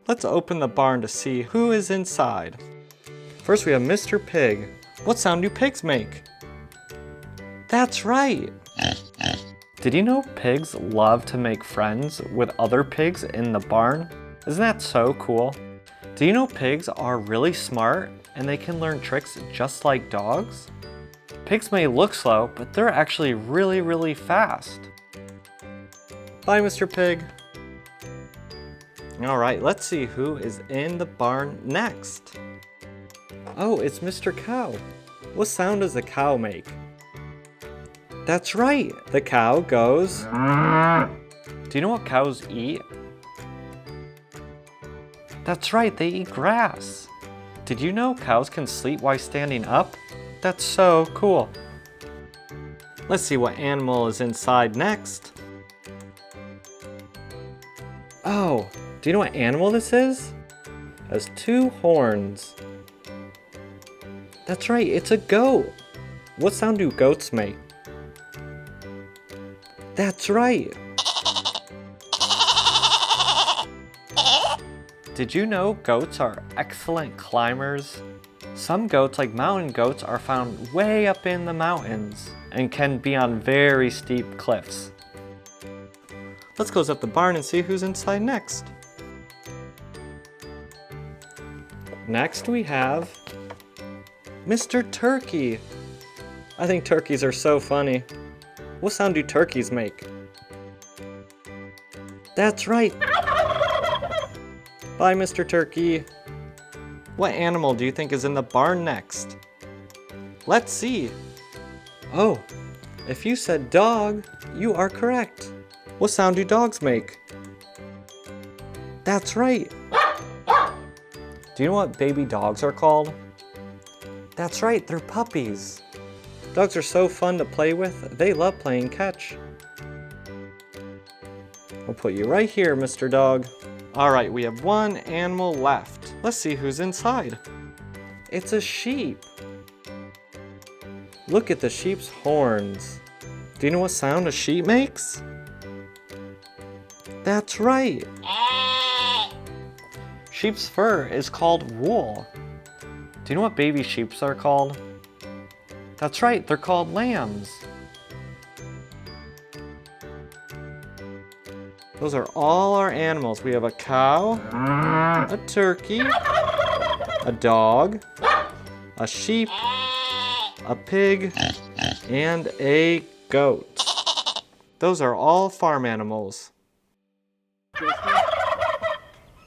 Let's open the barn to see who is inside. First we have Mr. Pig. What sound do pigs make? That's right! Did you know pigs love to make friends with other pigs in the barn? Isn't that so cool? Do you know pigs are really smart and they can learn tricks just like dogs? Pigs may look slow, but they're actually really fast. Bye, Mr. Pig. All right, let's see who is in the barn next. Oh, it's Mr. Cow. What sound does the cow make? That's right, the cow goes... Do you know what cows eat? That's right, they eat grass. Did you know cows can sleep while standing up? That's so cool. Let's see what animal is inside next. Oh, do you know what animal this is? It has 2 horns. That's right, it's a goat. What sound do goats make? That's right. Did you know goats are excellent climbers? Some goats, like mountain goats, are found way up in the mountains and can be on very steep cliffs. Let's close up the barn and see who's inside next. Next we have Mr. Turkey. I think turkeys are so funny. What sound do turkeys make? That's right. Bye, Mr. Turkey. What animal do you think is in the barn next? Let's see. Oh, if you said dog, you are correct. What sound do dogs make? That's right. Do you know what baby dogs are called? That's right, they're puppies. Dogs are so fun to play with, they love playing catch. I'll put you right here, Mr. Dog. All right, we have 1 animal left. Let's see who's inside. It's a sheep. Look at the sheep's horns. Do you know what sound a sheep makes? That's right. Sheep's fur is called wool. Do you know what baby sheeps are called? That's right, they're called lambs. Those are all our animals. We have a cow, a turkey, a dog, a sheep, a pig, and a goat. Those are all farm animals.